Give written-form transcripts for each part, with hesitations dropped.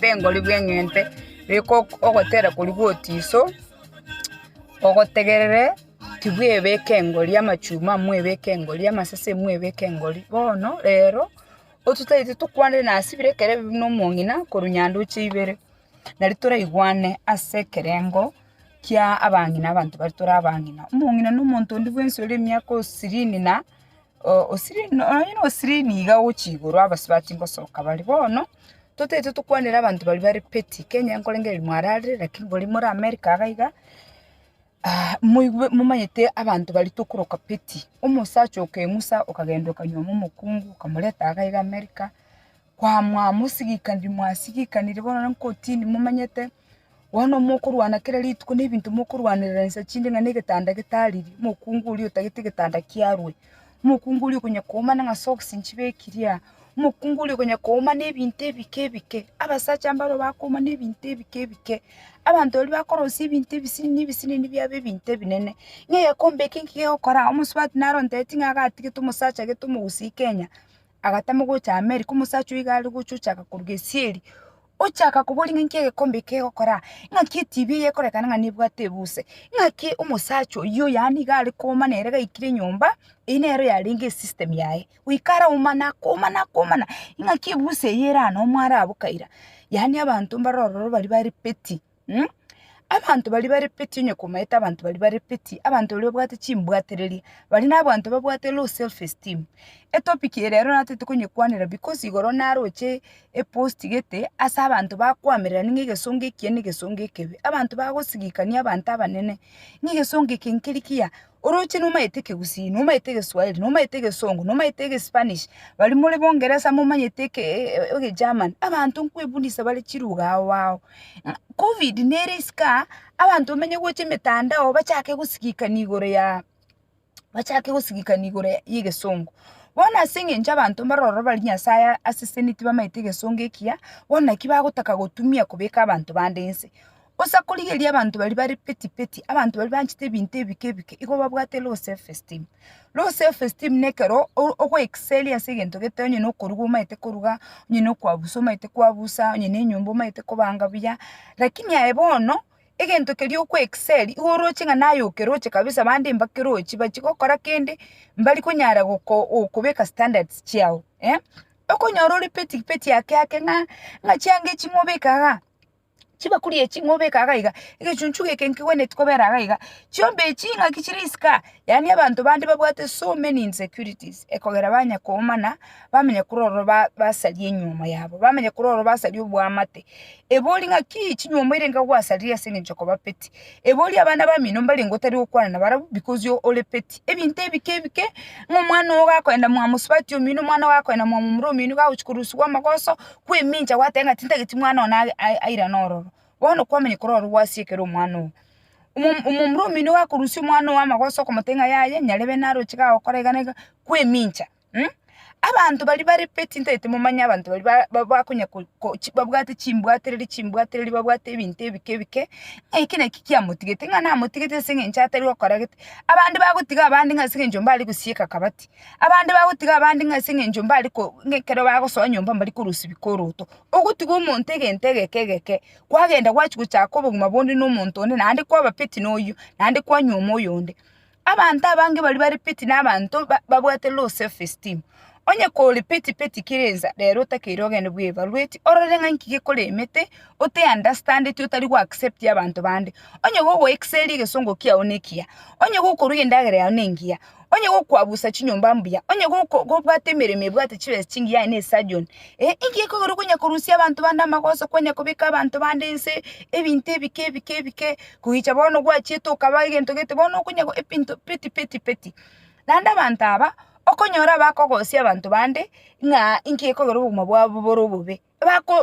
Tengo libwengente biko ogotera kuri gotiso ogotegerere tibwebe kengoli amachuma mwebe kengoli amasase mwebe kengoli bono rero otutaite tukwane nasibire kere no mongina korunyandu chibere nari turaigwane ase kerengo kia abangina abantu bari turabangina umongina n'umuntu ndi bwenso ri myaka osirini na osirini no osirini ga uchiguru abasibati ngosoka bari bono tutete tukwanira abantu bali bari peti Kenya nkolengeri mwarare lakini boli muri America agaiga mumanyete abantu bali tukuroka peti umusacho okemusa okagendo kanyoma mukungu kamuleta agaiga America kwa mwamusigikandi mwasigikanire bona nkotini mumanyete wono mukurwana kera lituko n'ibintu mukurwanira nsa chinde nga negetanda getariri mukungu uli utagite getanda kiarwe mukungu uli kunya koma nga socks nchibekiria mukunguli kwenye koma n'ebintu bike abasacha mbaro bakoma n'ebintu bike abantu oli bakorosi ibintu bisini nibya bebintu binene ngeye kombe kinki okora omuswati naro ntetinga agatike tumusacha getumugusi Kenya agatamo gocha America umusacha igali gucuchaka kurugesieri ochaka kubolinga nkege kombe ke okora ngaki TV yekorekana nibwate buse ngaki umusacho iyo yani gali koma nerega ikire nyumba inero yalinge system yae wikara umana koma ngaki buse yera no mwara abukaira yani abantu mbaroro bari peti abantu bari peti nye kumaita abantu bari peti abantu lyo bwate chimbwatereri bali nabantu babwate low self esteem topic rero natete kunyekwanira because igoro naroche post gete asa abantu bakwamerera ningegesonge kiene gesonge kebe abantu bagosigikania abantu abanene ningesonge kinkirikia oroche no maite Ekegusii no maite Kiswahili no maite Kisongo no maite Spanish bali muri bongereza mu manyete ke German abantu nkwebunisa bali chiruga wao covid neriska abantu menye goche metandao bachake gusigikana igoro y'Igisongo bona singe nja abantu mbaroro bali nyasaya assistant bamaite Kisongo kia bona kibagotaka gotumia kubeka abantu bandense osakoligeria abantu bali peti abantu bali banchite bintu ebike iko babwate low self esteem nekero oko excel ase gento gete onye no koruga maite koruga onye no kwabusa maite kwabusa onye ne nyombo maite kobanga buya lakini aebono egento kerio ku excel igoroche nga nayo keroche kabisa bande mbakerochi bachikokora kende mbali kunyara okubeka standards chiao okonyoro peti yake nga chiange chimobekaga chiba kuri echingobeka gaiga igechunchuge kenkiwene tukobera gaiga chiombe chinga kichiriska yani abantu bandi babwate so many insecurities ekogera banya komana bamenye kuroro basalie nyuma yabo bamenye kuroro basalie oboamate eboli nga kichinyuma irenga gwasalia senge choko bapeti eboli abana bamino mbali ngotari okwana na barabu because yo ole peti ebinte ebike ngomwana ogakwenda mwamusubati omino mwana wakwenda mwamumuro omino gauchikurusuwa magoso kweminja watenga tintageti mwana ona aira nororo wono kwamenye kuroro wasiekero mwana umumuro mino wakurusi mwana wa magoso komutenga yaye nyalebe naro chiga okoreganega kweminja abantu bali peti ntete mumanya abantu bali bakunya babwate chimbwatereri babwate ebintu ebike ekine kikia motigete nga na motigete senge nchatari okoragete abandi bagutiga abandi nga senge njomba ali kusieka kabati abandi bagutiga abandi nga senge njomba ali ko ngekero bagoso nyomba mbali kurusi bikoroto ogutiga umuntu egeke kwagenda gwachikuchako buguma bondi n'umuntu onde nandi kwa bapeti noyo nandi kwa nyoma oyonde abantu abange bali peti n'abantu babwate low self esteem onye ko peti kireza rero takiroge ne bwevaluate ororenga nkige kolemete ote understand it utari kwa accept y'abantu bande onye go excel gesongo kia onekia onye go koruye ndagere ya nengia onye go kwabusa chinyomba mbya onye go bwate emeremo bwate chibes chingi ya ne surgeon ingiye ko gorunya kurusia abantu bande amagoso kwenye kubika abantu bande nse ebinte ebike kuhicha bono gwa chito kabage ntogete bono kunya go epinto peti nanda bantaba okonyora bakogosia abantu bande nga inkiye kogoro buguma bwabo borobobe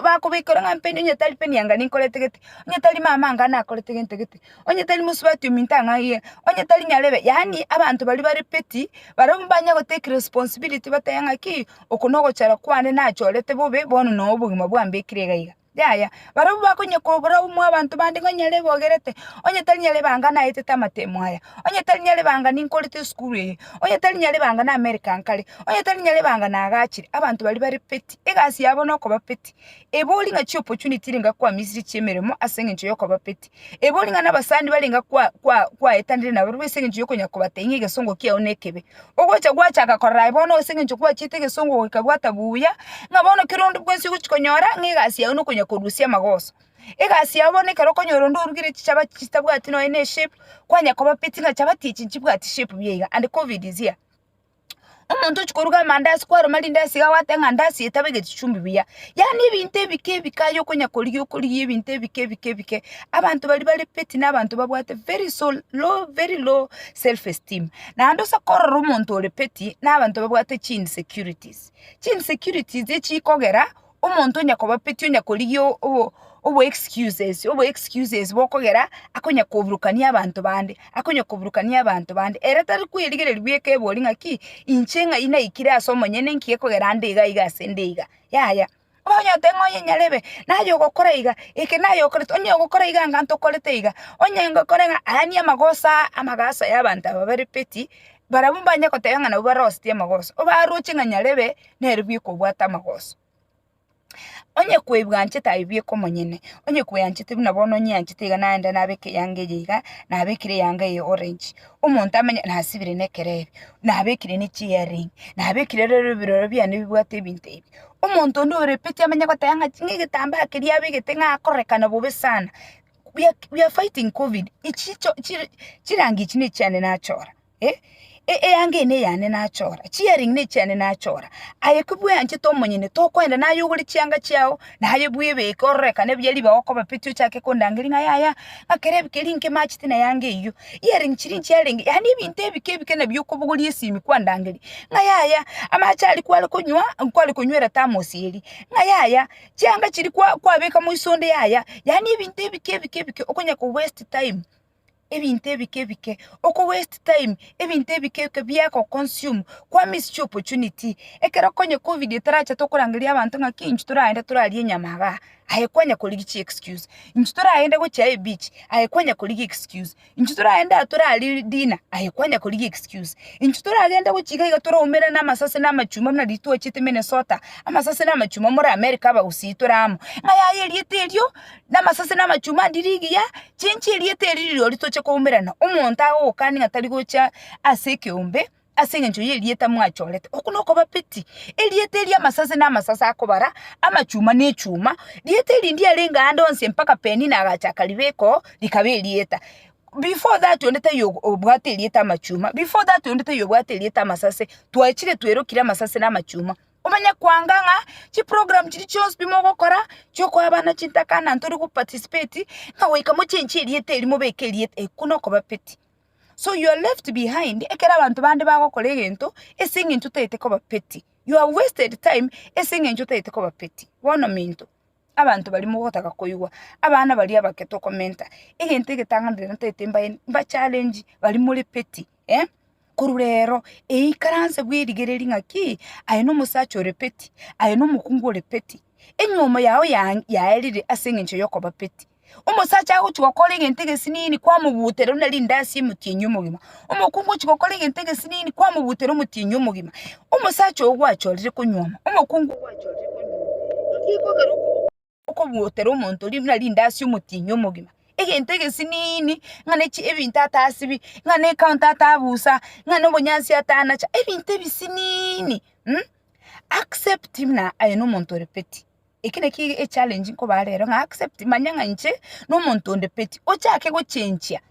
bako bikora nga mpeni onye tali peni yanga ninkoletegete onye tali mama ngana akoletegete onye tali musubati umintanga ye onye tali nyalebe yani abantu bali peti barambanya go take responsibility batayanga ki okunogo chara kwane nacholete bobe bono no buguma bwambe kirega yaya barabu bakonye ko barabu mu abantu bandi nganyale bogerete onye tali nyale banga na ite tamatemo haya onye tali nyale banga ninkolete school ye onye tali nyale banga na American kale onye tali nyale banga na agachiri abantu bali peti egasi yabo no ko bapeti eboli nga chi opportunity ringa kwa misiri chemeremo asenge ncho yoko bapeti eboli nga nabasani balinga kwa etandire na bari senge ncho yoko nyako batengi gesongo kia onekebe ogocha gwacha akakora ibono senge ncho kwa chite gesongo kabwata buya ngabono kirondo bwensi guchikonyora ngigasi ya uno kurusia magoso egasi yabone kero konyoro ndurugire chichaba chitabwati no ene shape kwanya koba petinga chabati chinchibwati shape byiga and covid is here umuntu chikoruga mandasi kwaro malindasi gawatenga ndasi etabege chichumbi biya yani ibinte ebike bikayo konya koliyo ibinte ebike abantu bali peti n'abantu babwate very low self esteem na ando sakoro umuntu ole peti n'abantu babwate chin securities echikogera umuntu nyakoba peti nyakoliyo obo excuses bokogera akonya kuburukania abantu bande era tari kwirigere rweke bolinga ki inchenga ina ikira somo nyene nkiye kogera ndiga igasendeiga yaya onya tengo nyalebe nayo gokora iga ike nayo kore onye gokora iga nganto kolete iga onye ngokorenga ani amagasa y'abantu abari peti barabumbanya kotenga na ubarosti amagoso obaruchinga nyalebe nerubye kubwata amagoso onye kwebwanche taibye komonyene onye kweyanchite bunabono nyanchite ga naenda nabeke yange yiga nabekire yange ye orange umuntu amenya nasibire nekerebe nabekire ni cheering nabekire rero biroro byane bibwate bintu ibi umuntu ndore peti amenya ko tayanga ngigitamba kiri abigete ngakorekana bube sana we are fighting covid ichicho chirangi chine cyane nachora yange ne yane nachora cheering ne cyane nachora ayekubwe yanje to monyene to kwenda nayo uri cyanga cyao naye bwibe koreka ne byeli bako bapiti cyake kondangiri nga yaya akerebe kelinke machiti na yange iyo earring chirin cheering yani ibinte bike na byuko buguri isimi kwandangiri nga yaya amachali kwali kunywera tamosiri nga yaya cyanga kiri kwabeka mu isonde yaya yani ibinte bike okonya ko waste time ebinte bike oko waste time ebinte bike byako consume kwa miss opportunity ekera konye covid taracha tokurangiria abantu nka kinchi turaenda turali nyamaga ayekwanya koligi excuse inchutora aenda go chae beach ayekwanya koligi excuse inchutora aenda atora ali dina ayekwanya koligi excuse inchutora agenda go chiga igatora umera na masase na machuma mna dituo chite Minnesota amasase na machuma muri America ba usitoramo ngaya yeliete elio na masase na machuma ndirigiya chinchi yeliete elio litoche ko umerana umonta o kani ngatali gocha aseke umbe asengencho yelieta mwacholete okunoko bapeti eliete elia masase na masase akobara amachuma ne chuma liete lindi alenga andonse mpaka peni na agachaka libeko likabe elieta. Before that yondete yo obwate elieta machuma before that yondete yo obwate elieta masase twachire twero kira masase na machuma omanya kwanganga chi program chiri chose bimo gokora choko abana chintakana ntori ku participate ngawe kamo chenchi eliete elimo beke elieta ekunoko bapeti. So you are left behind. Ekera abantu bande bagokora egento esingintu tete ko bapeti. You have wasted time esingintu tete ko bapeti. Wono minto. Abantu bali mu gotaka koyugwa. Abana bali abaketo komenta. Egento egetangandira tete mba challenge bali muri peti. Kururero ikaranse bwirigereri ngaki ayino musacho repeti. Ayino mukungu repeti. Enyoma yawo yaelire asingintu yoko bapeti. Umusacha aho chukokole ngentege sinini kwa mubutero nali ndasi mutinyu mugima umukungu chukokole ngentege sinini kwa mubutero mutinyu mugima umusacha ogwacho riri kunyoma umukungu gwacho riri kunyoma kiko garuko uko butero umuntu nali ndasi mutinyu mugima egentege sinini ngane chi ebintu atasibi ngane account atabusa ngane obonyansi atanacha ebintu bisinini accept him ayeno muntu repeti. Ekine ki challenge ko barero nga accept manyanga nche no muntu onde peti ochake go chenchia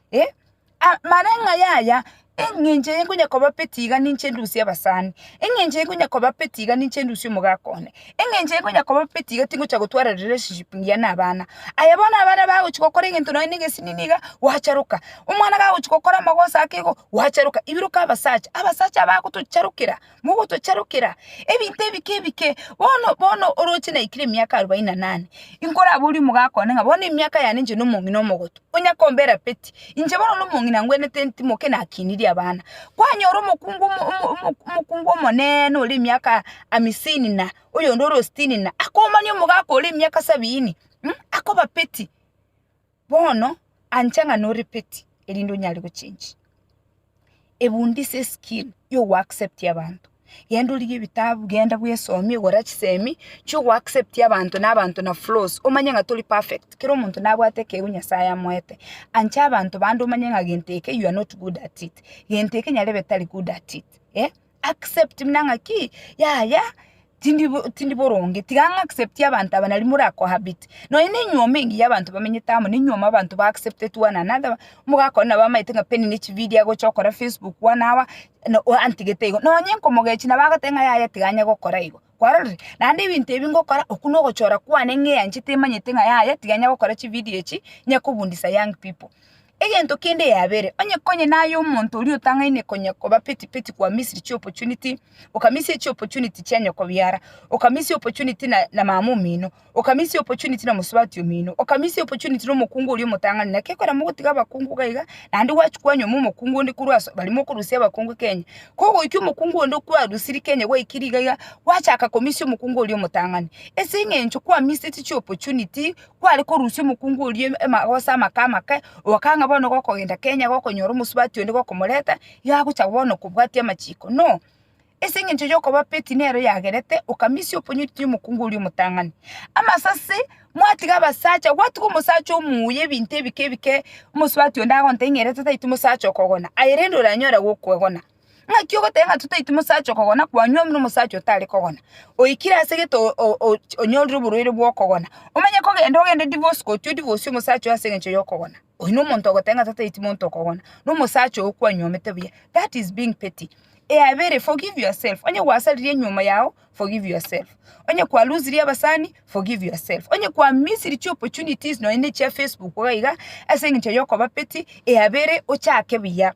maranga yaya engenje yengunya ko bapetiga ninche ndusi abasani engenje yengunya ko bapetiga ninche ndusi mugakone engenje yengunya ko bapetiga tingo cha gutwara relationship ya nabana ayabona abana bago chikokora ngento no nige sininiga wacharuka umwana gago chikokora magosa akego wacharuka ibiruka abasacha bago tucharukira mugo tucharukira ebinte bike bono oroche na ikire myaka 48 inkora buri mugakone ngabona imyaka yane nje no mungi no mogoto onya kombera peti inje bono no mungi nangwene tenti moke na kiniri abana kwanyoro mukungu monene uri myaka 50 na uyo ndoro 60 na akomanye mugako uri myaka 70 akoba peti bono anchanga no repeti elindo nyali go change ebundise skill yo accept yabantu yendo ligi bitabu genda bwesomye gorachisemi cyo accept yabantu n'abantu na flows omanya toli perfect kero umuntu nabwateke unyasaya mwete ancha abantu bandi omanya ngenteke you are not good at it genteke nyale betali good at it accept mnanga ki ya tindi boronge tiganga accept yabantu abanali muri ako habit no ine nyoma engi yabantu bamenyetamo ni nyoma abantu ba accept to one another mugakona bamaitenga peni ni video yago chokora Facebook wanawa no antigetego no nyenko mogechi na bagatenga yaya tiganya gokora igo kwarari nandi bintu ebingokora okuno gochora kwane nge yanchite manyetenga yaya tiganya gokora chi video echi nyakubundisa young people egento kende yabere onye konye nayo umuntu uri utanga ine konye ko bapeti kwa misiri chi opportunity okamisi chi opportunity cyanya ko byara okamisi opportunity na mamumino okamisi opportunity na muswati umino okamisi opportunity no mukungu uri mutanga na kekora mu gutiga bakungu gaiga nandi wachukwanyo mu mukungu ndi kurwaso bali mu kurusia bakungu Kenya kogo iki mukungu ndo kwa rusiri Kenya we ikiri gaiga wachaka komisi mukungu uri mutangani esinge ncho kwa misiri chi opportunity kwa aliko rusi mukungu uri magosa makama ka wakanga bono goko genda Kenya goko nyoro musubati ndi goko moleta yagucha bono kubwati amachiko no esinge ncho yoko bapeti nero yagerete okamisi opportunity mukungu uri mutangani amasase mwatiga basacha watu ko musacha umuye binte bike musubati ndago ntengerete taitu musacha okogona ayirendo ranyora gokogona ngakyo gotenga tutaitu musacha okogona kwanywa mu musacha otali kogona oikira segeto onyolru buruire bwokogona omanya ko genda divorce ko divorce musacha asenge ncho yokogona oino monto gotenga tutaitu monto okogona no musacha okwanywa metebuya that is being petty abere forgive yourself onye wasalirie nyuma yao forgive yourself onye kwa lose abasani forgive yourself onye kwa miss opportunities no ene cha Facebook waiga asenge ncho yoko bapeti abere ochake biya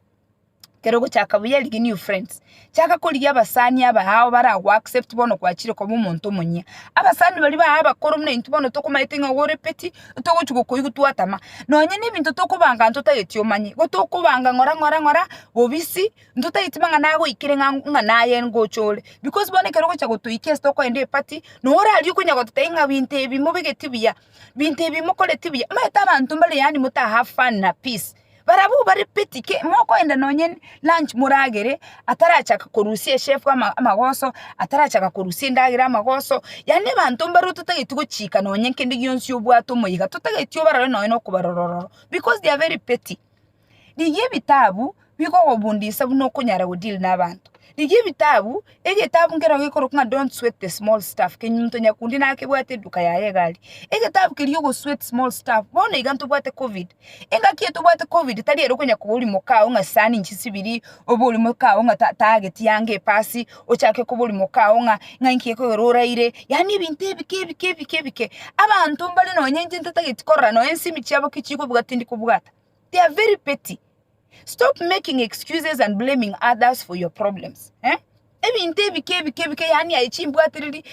kero gochaka buya ligi new friends chaka koliya abasani abahao bara wa accept bono kwachire ko umuntu munya abasani bali bahaba koro mune intu bono tokumaite nga wore peti togochugo koyigutwatama nonye n'ibintu tokubanga ntutagetiyo manyi gotokubanga ngora bobisi ntutayitimanga nago ikire nga naye ngochole because bone kero gocha gotuike stoko ende pati no ora ali kunya gotenga binte bimo begetibiya binte bimo koletibiya meta abantu mbale yani muta have fun na peace barabu bari peti ke moko enda nonye lunch muragere atarachaka korusie chef amagoso atarachaka korusie ndagira amagoso yani bantu mbaru tutagetigo chika nonye nkende gyonsi obwato moyiga tutagetiyo barare no kubarororo because they are very petty diye bitabu biko obundisa buno kunyara deal n'abantu diye bitabu egetabu ngero gikoro kunga don't sweat the small stuff kenyunto nyakundi nake bwate duka yaye gali egetabu kiriyo go sweat small stuff bona iganto bwate covid enga kieto bwate covid tali ero kunya kubuli mukao nga sani nchisibiri obuli mukao nga target yange pasi ochake kubuli mukao nga nkiye ko roraire yani bintebi kebike abantu mbali no nyenje ntatageti korra no ensimi cyabo kichiko bwatindi kubwata they are very petty. Stop making excuses and blaming others for your problems. Ebintebi kebike yani ya chimbwaterili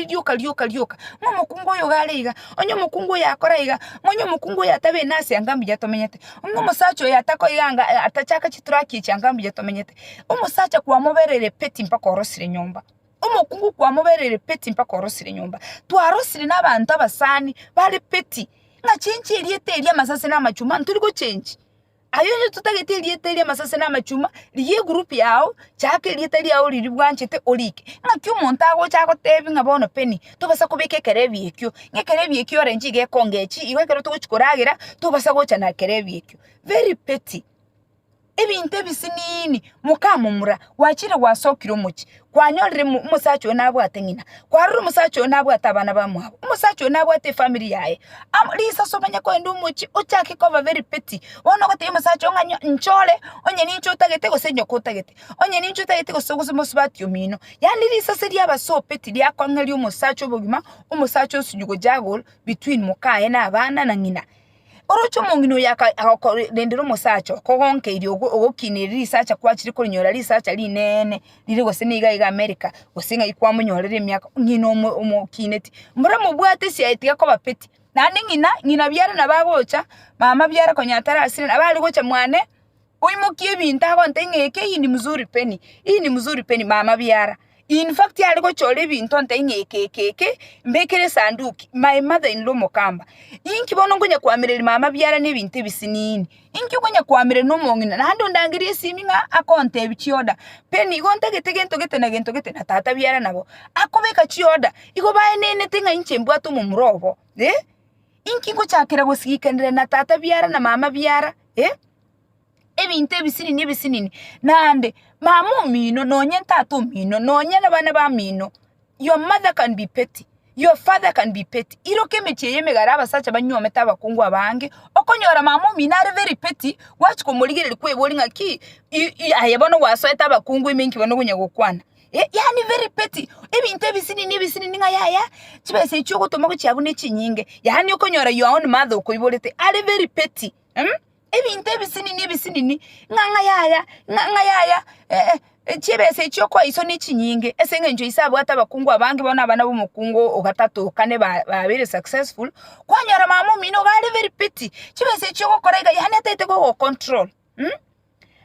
lyoka. Ngomo kungo yo galeiga, onyo mukungo ya koraiga, onyo mukungo ya tabe nasi angambi jatomenyete. Ngomo sacho ya tako yanga atachaka chituraki changambi jatomenyete. Omo sacha kwa moberere peti mpaka orosire nyomba. Omo kungo kwa moberere peti mpaka orosire nyomba. Tuarosire n'abantu abasani bali peti. Nga chenchi eliete elia masase na machuma ntuliko chenchi. Ayo tutagete eliete masase na machuma liye group yao chake eliete yao liri bwanchete olike nga kyo montago chako tebi nga bono peni to basa kubeke kerebi ekyo nga kerebi ekyo renji ge kongechi iwe kero to chikoragira to basa gocha na kerebi ekyo very petty ebinte bisinini mukamumura wachire wasokiro muchi kwanyolere musacho nabwate ngina kwaruru musacho nabwate abana bamwabo musacho nabwate family yaye lisa somanya ko endo muchi ochake ko very petty wono gote musacho nga nchole onye nincho tagete gosenyo ko tagete onye nincho tagete gosogoso musubati yomino yani lisa seri aba so petty lya kwangeli musacho bogima umusacho sunyugo jagol between mukaye na abana na ngina orocho mongino yaka akorendero musacho kogonke iri ogokinira research kwachiri kolinyora research ali nene liri goseniga iga America gosinga ikwa munyorere myaka ngino omokineti mbura mubwate si aitika ko bapeti nande ngina byara nabagocha mama byara konyatara asira abali gocha mwane oyimukie binta ko ntengeke iyi ni mzuri peni mama byara. In fact, yali go chole binto ntenye keke mbekere sanduki my mother in law mokamba inki bono ngonya kwamirira mama byara n'ebintu bisinini inki ngonya kwamirira no mongina nando ndangiriye siminga akonte bichioda peni gonte gete na tata byara nabo akobeka chioda igo bae nene tenga inchembwa to mu murobo inki ngo chakira gosigikandira na tata byara na mama byara ebintu bisinini nande mama mino nonye tato mino nonye nabana ba mino your mother can be petty your father can be petty iroke mechiye megara abasacha banyometa abakungu abange okonyora mama mino are very petty wachiko muligere kweboli ngaki ayebono wasweta abakungu iminki bono gunya gokwana yani very petty ebintu bisinini nga yaya chibese cyoko tomako cyabune chinyinge yani okonyora your own mother okoibolete are very petty ebintu bisinini nga yaya chibese cyoko iso ni chinyinge esenge njo isabu atabakungu abange bona abana bo mukungu ogatatu kane babere successful kwanyara mama mino gari very petty chibese cyoko korega yani atete go control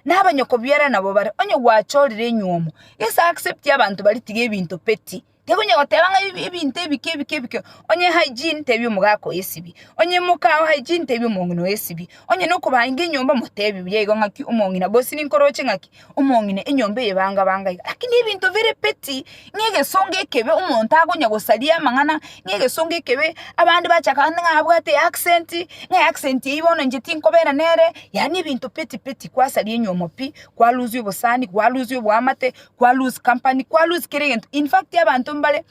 n'abanyoko byara nabo bare onyo gwachorire nyomo esa accept y'abantu bari tige ebintu petty tegonya gotebanga ebintu ebike onye hygiene tebyo mugako esibi onye mukaho hygiene tebyo mongino esibi onye no kubange enyomba mutebi byego ngaki umongina bosi ninkoroche ngaki umongine enyombe yebanga lakini ebintu very petty ngege songe kebe umuntu agonya gosalia mangana ngege songe kebe abandi bachaka ngabwate accent yibono nje tinkobera nere yani ebintu petty kwasali enyomo pi kwa lose obosani kwa lose oboamate kwa lose company kwa lose kirento in fact abantu mbale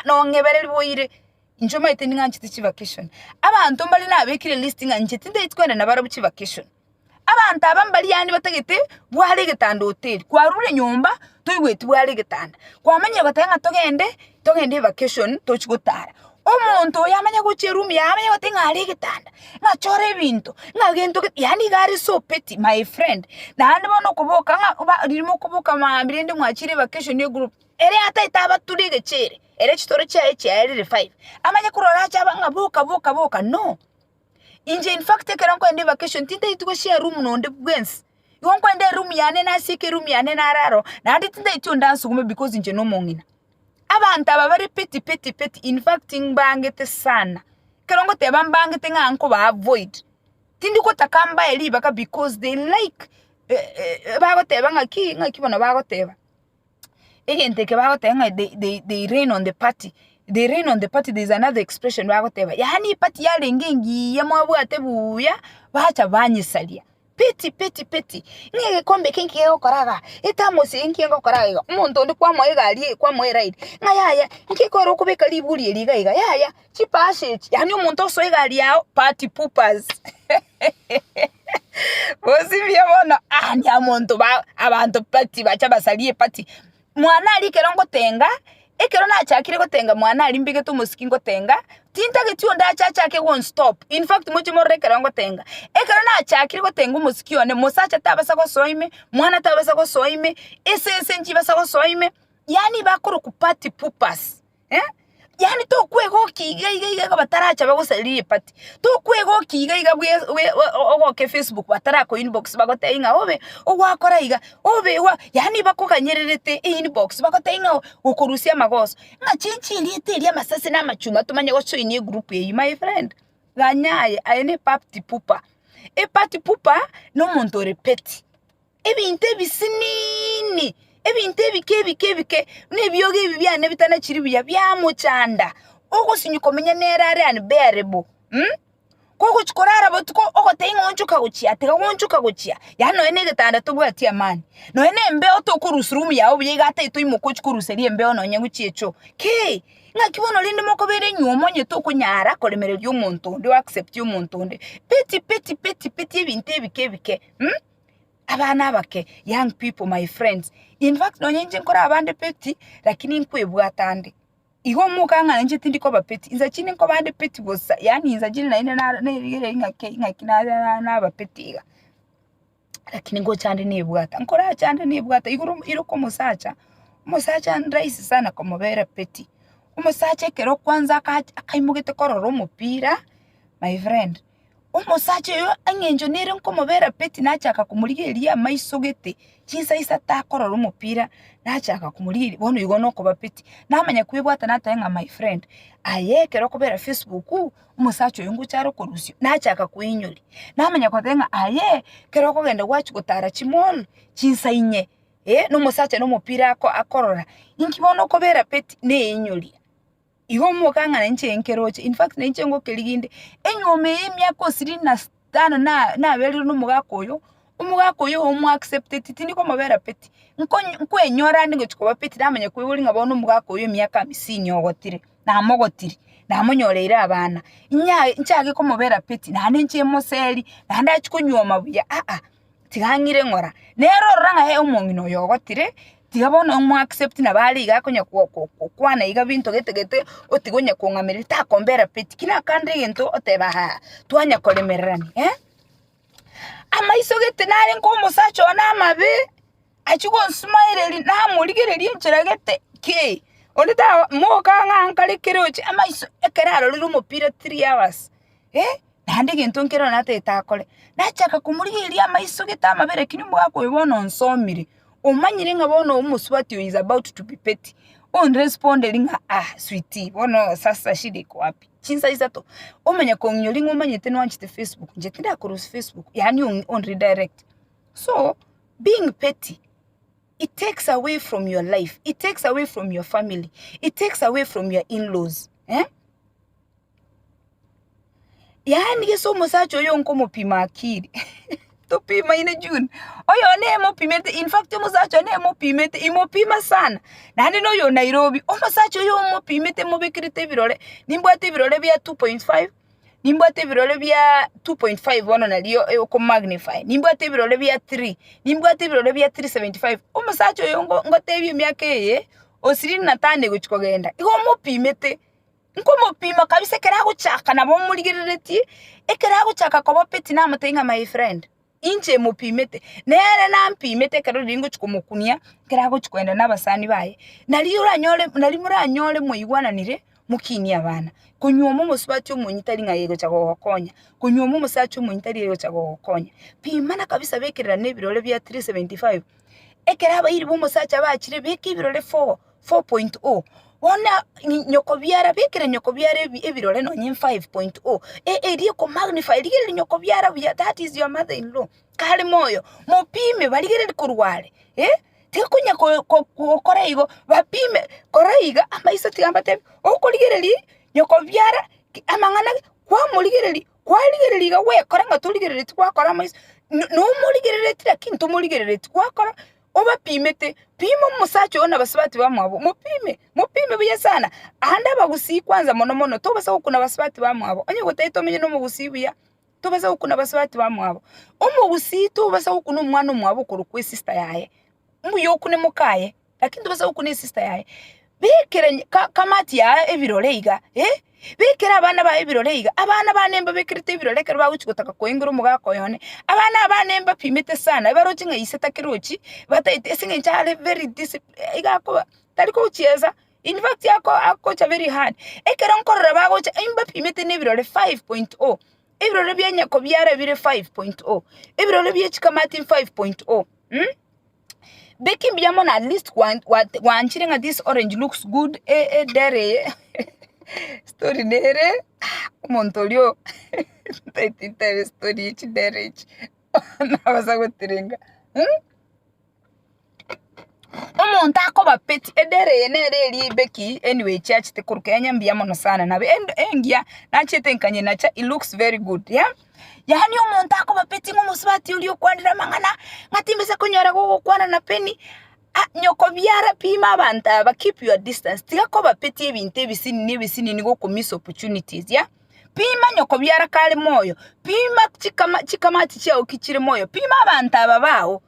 nongebere boyire njoma ite ninga nchiti vacation abantu mbale nabekire listing anchiti nditwenda nabara buchi vacation abantu abambali yani batagete bwale getanda hotel kwa rure nyomba toyigweti bwale getanda kwamanye batanga togende vacation tochigotara omuntu yamanya gucherumi yamanya gotenga ari gitanda ngachore binto ngagento yani gari so petty my friend na bono kuboka ririmo kuboka mambirende mwachire vacation yo group ere ata itaba turi gechere ere chitoro chae chae 5 amanya kurora chaba ngaboka no inje in fact keranko ende vacation tinta ituko share room no nde bwens yonko ende room yane na sike room yane na raro na andi tinta itu ndansu gume because inje no mongina abantu aba bari peti in fact ngibangete sana kerongo teba mbangete nganko ba avoid tindi ko takamba eli baka because they like bagoteba ngaki bona bagoteba egente ke bagoteba they rain on the party. They rain on the party. There's another expression bagoteba yani party yale ngengi ya mwabwate buya bacha banyisalia peti ngeke kombe kinki yokoraga etamosi inki yokoraga umuntu ndi kwa moegali kwa moeride ngayaya nkikoro kubeka libuli eliga yaya chipashe yani umuntu osoegali yao party poopers bosi byabona anya muntu ba abantu party bacha basalie party mwana ali kerongo tenga ekero na chakire gotenga mwana ali mbige to musiki ngotenga tinta getio nda chake won't stop in fact muchi morekera ngotenga ekero na chakire gotenga umusiki one musacha tabasa go soime mwana tabasa go soime ese nchibasa go soime yani bakuru ku party pupas yani to kwego kiga bataracha bagosalie party to kwego kiga bwe ogoke Facebook batara ko inbox bagotenga obe ogwakora iga obe wa yani bakokanyererete inbox bagotenga ukorusia magoso nga chichili telia masase na machuma tumanye go join group ye my friend ganyaye ene party pupa party pupa no muntu repeti ebinte bisinini ebinte bike nebyoge bibyane bitana chiri bya muchanda ogusinyuko menya nerare unbearable koko chikorara botuko ogotenga onchuka guchia tega onchuka guchia yano ene gitanda tubwati amani no ene mbeo to kurusurumu yawo byiga ata ito imoko chikuruseri embeo no nyangu chiecho ke ngakibono linde moko bere nyumonye to kunyara kolemere ly'omuntu ndi accept y'omuntu ndi peti ebinte bike abana abake young people my friends in fact no nyenje nkora abande peti lakini nkwebwatande iho mukanga nje tindiko bapeti inza chini nko bande peti bosa yani inza jini na ine na ngakina na bapetiga lakini ngo chande nebwata nkora chande nebwata iro ko musacha ndraisi sana ko mubera peti umusacha kero kwanza akaimugete kororo mupira my friend umusacha yo angenjo nere nko mubera peti nachaka kumuligeria maisogete chinsa isa takororo mupira nachaka kumuliri bono igono ko bapeti namanya kwibwata natayenga my friend ayekero kubera Facebook umusacha yo ngucharo korusyo nachaka kuinyuri namanya kwatenga aye kero kogenda wachi gutara chimol chinsa inye no musacha no mupira ko akorora inkibono kubera peti ne inyuri iho mukanga nje enkeroche in fact nje ngo keliginde enyome emyako 35 na beri no mugakoyo umugakoyo omu accepted tindiko mabera peti nko enyora ndingo chikoba peti namanya kwibuli ngabona umugakoyo emyaka 50 ogotire na mogotire na munyoreira abana nchage ko mabera peti na nje moseri na ndachikunyoma buya tigangire ngora nero ranga he umongino yogotire tigabona omu accept na bali gakonya kwana iga binto gete otigonya kongamira takombera peti kina kandi gento oteba twanya kolemerani amaiso gete nare nko musacho na mabe achigo smile na muligereri nchira gete ke onita moka ngankale keroche amaiso ekeraro lulu mupira 3 hours nande gento nkero nate takole nachaka kumuligeria amaiso gete amabere kinumbo gako ibono nsomire umanyire ngabono umuswati is about to be petty on responding sweetie bono sasa shidi ko wapi chinsa isato umanya konyolinga umanye teno wanchite Facebook nje tinda cross Facebook yani on redirect so being petty it takes away from your life, it takes away from your family, it takes away from your in-laws yani geso musacho yo nko mupima akiri tupima ine June oyo ne mo pimete in fact musacho ne mo pimete imopima sana nani no yo Nairobi musacho yo mo pimete mo bekirite birole nimbwate birole bya 2.5 nimbwate birole bya 2.5 wono naliyo ko magnify nimbwate birole bya 3 nimbwate birole bya 375 musacho yo ngote byo myake ye osiri natande guchikogenda iho mo pimete nko mupima kabisa ekera guchaka nabo muligerereti ekera guchaka kobo peti na mutenga my friend inche mupimete nere na mpimete kero ringo chukumukunia kera guchikwenda n'abasani baye nari muranyole muigwananire mukini abana kunywa mu musubati umunyitari nka yego chagokonya kunywa mu musachi umunyitari yego chagokonya pimana kabisa bekerera nebirole bya 375 ekera abayiri bo musachi abakire beke ibirole 4.0 Wana nyoko biara bekere nyoko biara ebirole no nyin 5.0 eri ko magnify ligere nyoko biara bya that is your mother in law kale moyo mupime baligere kurwale tekunya ko koreigo bapime koreiga amaiso tigambate okoligere li nyoko biara amangana kwa muligere kwa ligere liga we koranga tuligere twa kora amaiso no muligere tira kintu muligere twa kora oba pimete pimo musacho ona basabati bamwabo mupime buye sana anda bagusi kwanza mono tobasa ukuna basabati bamwabo onye gotaito menye no mugusi buya tobasa ukuna basabati bamwabo omugusi tobasa ukuna umwana umwabo kurukwe sister yaye mbuyo ukune mukaye lakini tobasa ukune sister yaye bekere kamati ya ebiroleiga bekera abana ba ebiroleiga abana banemba bekirite ebiroleke rwagukigotaka koinguru mugako yone abana banemba pimete sana barochi nka iseta kirochi bataite singe chale very discipline igako tariko uchieza in fact yako cha very hard ekera nkorora bagocha imba pimete nebirole 5.0 ebirole byanya ko byara bire 5.0 ebirole byechikamati 5.0 Beki mbiamona at least wanchire nga this orange looks good dere story nere montolio taitita story ichi dere ichi nabaza gutirenga omuntu akoba peti edere nere li beki anyway church te kurukenya mbiamona sana nabe engia nachete nkanye nacha it looks very good yani omuntu akoba peti ngomusubati uli okwandira mangana ngatimbese kunyora gukwana na peni nyoko byara pima abantu keep your distance tigakoba peti ebintu ebisini nigo ku miss opportunities pima nyoko byara kale moyo pima chikamati chao kichire moyo pima abantu ababaho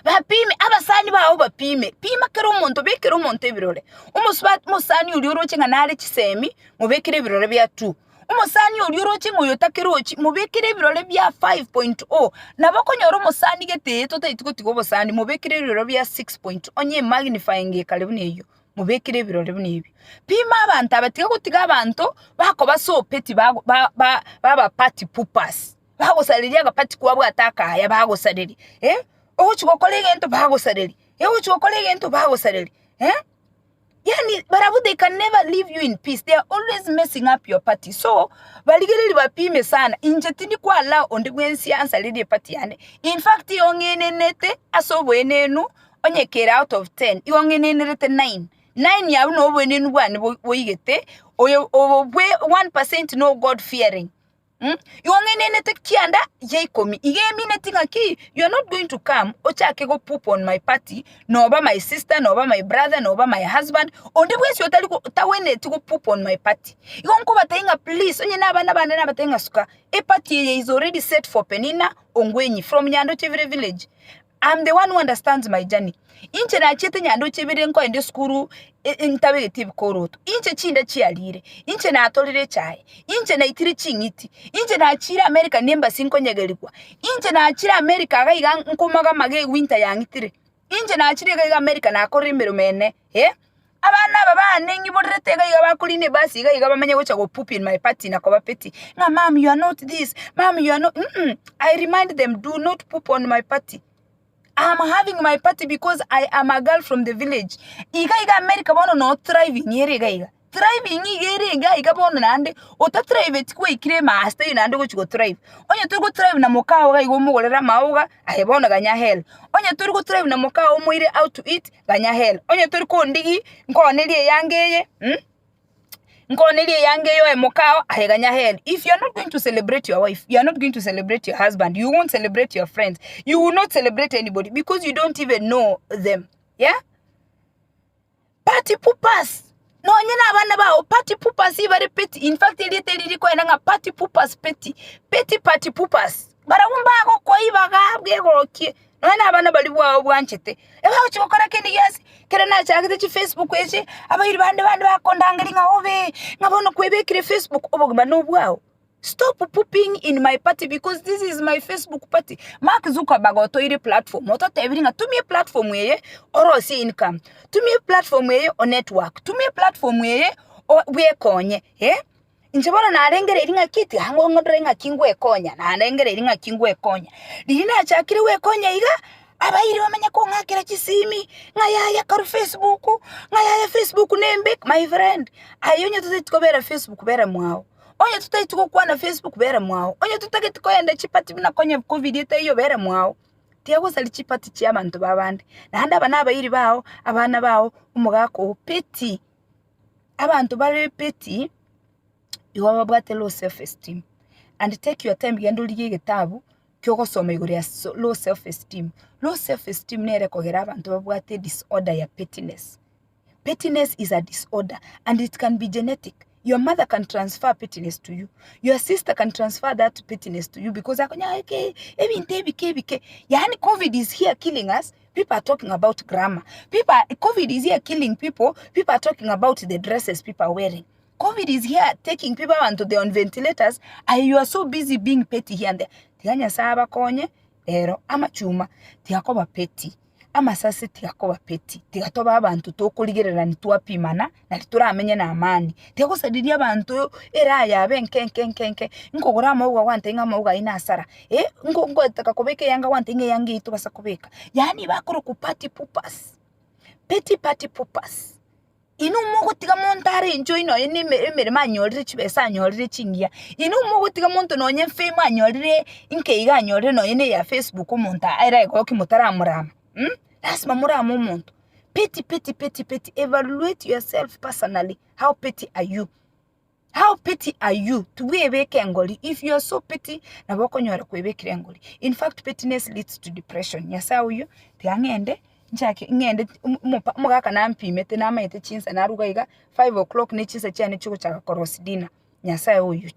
bapime abasani baho bapime pima kero omuntu bekero omuntu ebirole omusubati musani uli oroche nale chisemi mubekere ebirole bya 2 umusani uliurochi ngoyotakirochi mubekire ibirole bya 5.0 nabakonyora umusani geteto tituko tigobosani mubekire ibirole bya 6.0 onye magnifying ekale buneyo mubekire ibirole bunebi pima abantu abatiga gutiga abantu bako basopeti baba party pupas bagosaliria agapati kwabwa ataka ya bagosaliri ochukokole gento bagosaliri ochukokole gento bagosaliri Yani, but they can never leave you in peace. They are always messing up your party. So, baligere bapime sana. Injetini kwa la onde gwensi ansa lidi party yane. In fact, yongene nete asobo enenu onye Kera out of 10. Yongene nete 9. 9 ya no wenenu wane woigete. Obobe 1% no God fearing. Yongene nete kianda yeikomi. Ige minetinga ki. You are not going to come. Ochake go poop on my party. No over my sister, no over my brother, no over my husband. Onde bwesi otali tawene to go poop on my party. Yonko batenga please. Onye na batenga suka. A party is already set for Penina Ongwenyi from Nyando Chevire village. I'm the one who understands my journey. Inche na chete Nyando Chevire nko ende skuru intabe tibi koroto. Inche chinda chialire. Inche na atolire chai. Inche na itiri chingiti. Inche na achira America nemba sinko nyegelikwa. Inche na achira America gaiga nkomaga mage winter yangitire. Inche na achira gaiga America na akore mene. Abana baba nengi bodrete gaiga bakuline basi gaiga bamanye gocha go poop in my party na koba peti. Na mom you are not this. Mom you are not I remind them do not poop on my party. I'm having my party because I am a girl from the village. Iga America bono no thriving yere gaiga. Thriving yere gaiga bono nande ota thrive tikwe ikire master inande go thrive. Onye turi go thrive na mokao gaigo mugolera mauga ahebono ganya hell. Onye turi go thrive na mokao muire out to eat ganya hell. Onye turi ko ndigi nkonelie yangeye nkonelie yangeyo emokao aheganya hell. If you are not going to celebrate your wife, you are not going to celebrate your husband, you won't celebrate your friends, you will not celebrate anybody because you don't even know them. Party poopers. No nyina abana bao party poopers ibare peti. In fact ili ko enanga party poopers peti party poopers. Barabumba ko ibaga bwegorokie. Ana abana bali bwawo bwanchete eba chokora kindi yasi kera na chakete chi Facebook echi abayiri bande bakondangeri obe ngabono kwebekire Facebook obogba no bwawo. Stop pooping in my party because this is my Facebook party. Mark Zuckerberg otoire platform. Oto tebiringa tumie platform yeye oro si income. Tumie platform yeye o network. Tumie platform yeye o wekonye. Njebona na arengere iringa kiti hango ngodrenga kingwe konya na arengere iringa kingwe konya. Dirina chakire we konya iga abayiri bamenya ko ngakira kisimi ngayaya kar Facebook ngayaya Facebook nembe my friend. Ayonye tutikobera Facebook bera mwao. Onye tutaituko kwa na Facebook bera mwao. Onye tutake koyenda chipati bina konye COVID yete iyo bera mwao. Tiago sali chipati chiabantu babandi. Na handa bana abayiri bao, abana bao umugako peti. Abantu bari peti. You have got a low self-esteem. And take your time gendo liye gitabu kyoko soma iguri ya low self-esteem. Low self-esteem nere kogera abantu babwate disorder ya pettiness. Pettiness is a disorder and it can be genetic. Your mother can transfer pettiness to you. Your sister can transfer that pettiness to you because yani COVID is here killing us. People are talking about grammar. COVID is here killing people. People are talking about the dresses people are wearing. COVID is here taking people onto the on ventilators and you are so busy being petty here and there. Tiganya saba konye, ero, ama chuma, tigakoba petty. Ama sase tigakoba petty. Tigatoba abantu tokuligerera nituwa pimana na litura amenye na amani. Tigakusadidia abantu era yabe nke. Nkogora mauga wante inga mauga ina asara. Ngo takakobeke yanga wante inga yangi itu basa kubeka. Yani bakoro kupati pupas. Petty party pupas. Inu mogo tiga montare enjoy no emeremo anyorire chibesa anyorire chingia. Inu mogo tiga monto no nye fame anyorire inkeiga anyorire no yene ya Facebook monta era ego ki mutara murama. Lasma murama monto. Petty. Evaluate yourself personally. How petty are you? How petty are you? Tuwebeke engoli. If you are so petty, na boko nyora kuwebeke engoli. In fact, pettiness leads to depression. Yasa uyu tiangende njake ngende mugaka nampimete namayete chinsa naruga iga 5 o'clock ne chinsa cyane cyo cyaka korosidina. Nyasa uyu